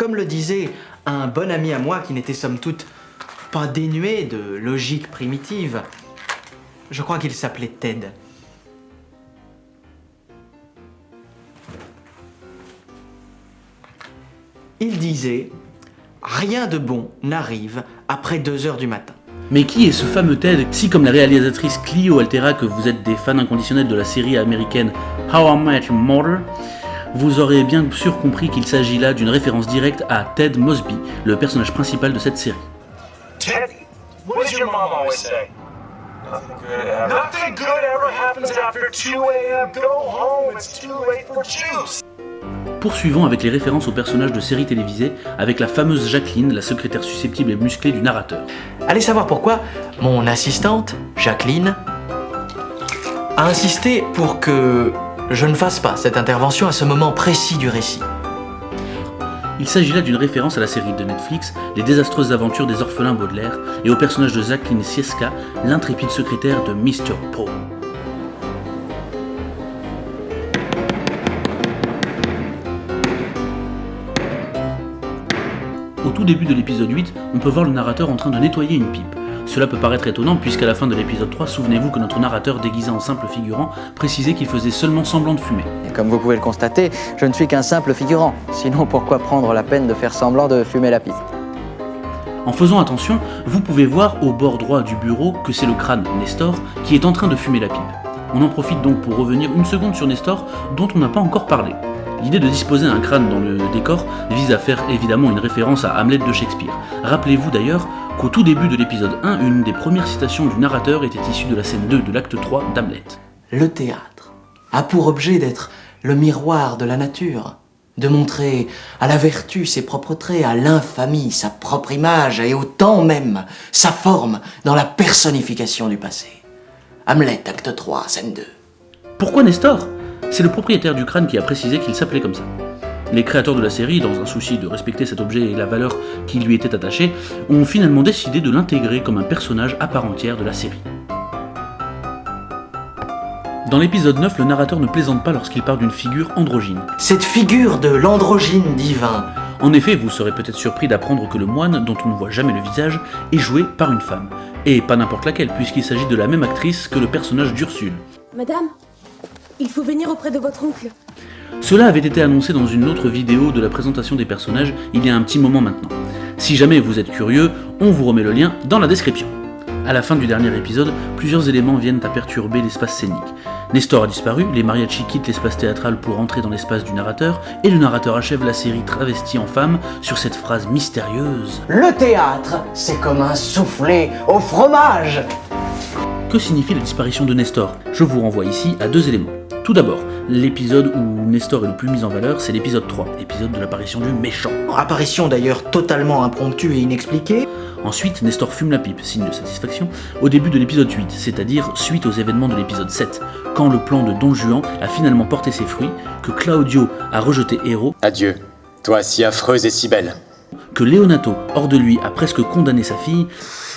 Comme le disait un bon ami à moi qui n'était somme toute pas dénué de logique primitive, je crois qu'il s'appelait Ted. Il disait « Rien de bon n'arrive après 2 heures du matin ». Mais qui est ce fameux Ted? Si, comme la réalisatrice Clio Altera, que vous êtes des fans inconditionnels de la série américaine How I Met Your Mother, vous aurez bien sûr compris qu'il s'agit là d'une référence directe à Ted Mosby, le personnage principal de cette série. Ted, what does your mom always say? Nothing good ever happens after 2 a.m. Go home, it's too late for juice. Poursuivons avec les références aux personnages de séries télévisées, avec la fameuse Jacqueline, la secrétaire susceptible et musclée du narrateur. Allez savoir pourquoi mon assistante, Jacqueline, a insisté pour que je ne fasse pas cette intervention à ce moment précis du récit. Il s'agit là d'une référence à la série de Netflix, Les désastreuses aventures des orphelins Baudelaire, et au personnage de Jacqueline Sieska, l'intrépide secrétaire de Mr. Poe. Au tout début de l'épisode 8, on peut voir le narrateur en train de nettoyer une pipe. Cela peut paraître étonnant puisqu'à la fin de l'épisode 3, souvenez-vous que notre narrateur déguisé en simple figurant précisait qu'il faisait seulement semblant de fumer. Et comme vous pouvez le constater, je ne suis qu'un simple figurant. Sinon, pourquoi prendre la peine de faire semblant de fumer la pipe? En faisant attention, vous pouvez voir au bord droit du bureau que c'est le crâne Nestor qui est en train de fumer la pipe. On en profite donc pour revenir une seconde sur Nestor dont on n'a pas encore parlé. L'idée de disposer un crâne dans le décor vise à faire évidemment une référence à Hamlet de Shakespeare. Rappelez-vous d'ailleurs qu'au tout début de l'épisode 1, une des premières citations du narrateur était issue de la scène 2 de l'acte 3 d'Hamlet. Le théâtre a pour objet d'être le miroir de la nature, de montrer à la vertu ses propres traits, à l'infamie sa propre image et au temps même sa forme dans la personnification du passé. Hamlet, acte 3, scène 2. Pourquoi Nestor ? C'est le propriétaire du crâne qui a précisé qu'il s'appelait comme ça. Les créateurs de la série, dans un souci de respecter cet objet et la valeur qui lui était attachée, ont finalement décidé de l'intégrer comme un personnage à part entière de la série. Dans l'épisode 9, le narrateur ne plaisante pas lorsqu'il parle d'une figure androgyne. Cette figure de l'androgyne divin. En effet, vous serez peut-être surpris d'apprendre que le moine, dont on ne voit jamais le visage, est joué par une femme. Et pas n'importe laquelle, puisqu'il s'agit de la même actrice que le personnage d'Ursule. Madame, il faut venir auprès de votre oncle. Cela avait été annoncé dans une autre vidéo de la présentation des personnages il y a un petit moment maintenant. Si jamais vous êtes curieux, on vous remet le lien dans la description. À la fin du dernier épisode, plusieurs éléments viennent à perturber l'espace scénique. Nestor a disparu, les mariachis quittent l'espace théâtral pour entrer dans l'espace du narrateur, et le narrateur achève la série travesti en femme sur cette phrase mystérieuse. Le théâtre, c'est comme un soufflé au fromage. Que signifie la disparition de Nestor ? Je vous renvoie ici à 2 éléments. Tout d'abord, l'épisode où Nestor est le plus mis en valeur, c'est l'épisode 3, l'épisode de l'apparition du méchant. Apparition d'ailleurs totalement impromptue et inexpliquée. Ensuite, Nestor fume la pipe, signe de satisfaction, au début de l'épisode 8, c'est-à-dire suite aux événements de l'épisode 7, quand le plan de Don Juan a finalement porté ses fruits, que Claudio a rejeté Héro, Adieu, toi si affreuse et si belle. que Leonato, hors de lui, a presque condamné sa fille,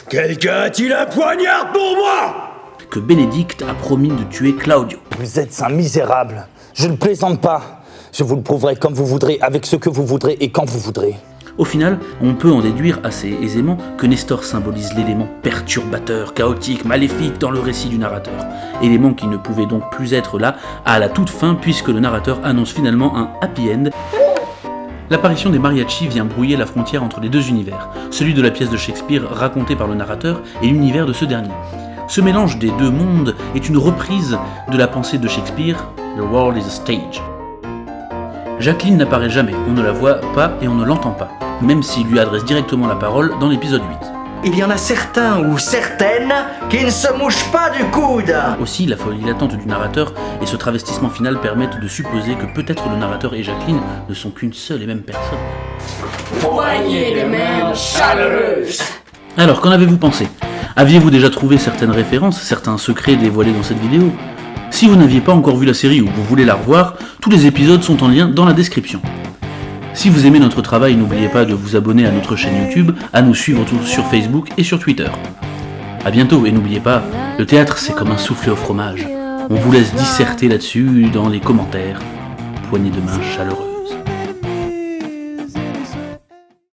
Quelqu'un a-t-il un poignard pour moi? que Bénédicte a promis de tuer Claudio. Vous êtes un misérable. Je ne plaisante pas. Je vous le prouverai comme vous voudrez, avec ce que vous voudrez et quand vous voudrez. Au final, on peut en déduire assez aisément que Nestor symbolise l'élément perturbateur, chaotique, maléfique dans le récit du narrateur. Élément qui ne pouvait donc plus être là à la toute fin puisque le narrateur annonce finalement un happy end. L'apparition des mariachis vient brouiller la frontière entre les 2 univers, celui de la pièce de Shakespeare racontée par le narrateur et l'univers de ce dernier. Ce mélange des 2 mondes est une reprise de la pensée de Shakespeare, The world is a stage. Jacqueline n'apparaît jamais, on ne la voit pas et on ne l'entend pas, même s'il lui adresse directement la parole dans l'épisode 8. Il y en a certains ou certaines qui ne se mouchent pas du coude. Aussi, la folie latente du narrateur et ce travestissement final permettent de supposer que peut-être le narrateur et Jacqueline ne sont qu'une seule et même personne. Poignée de main chaleureuse. Alors, qu'en avez-vous pensé ? Aviez-vous déjà trouvé certaines références, certains secrets dévoilés dans cette vidéo ? Si vous n'aviez pas encore vu la série ou vous voulez la revoir, tous les épisodes sont en lien dans la description. Si vous aimez notre travail, n'oubliez pas de vous abonner à notre chaîne YouTube, à nous suivre sur Facebook et sur Twitter. A bientôt et n'oubliez pas, le théâtre c'est comme un soufflé au fromage. On vous laisse disserter là-dessus dans les commentaires. Poignée de main chaleureuse.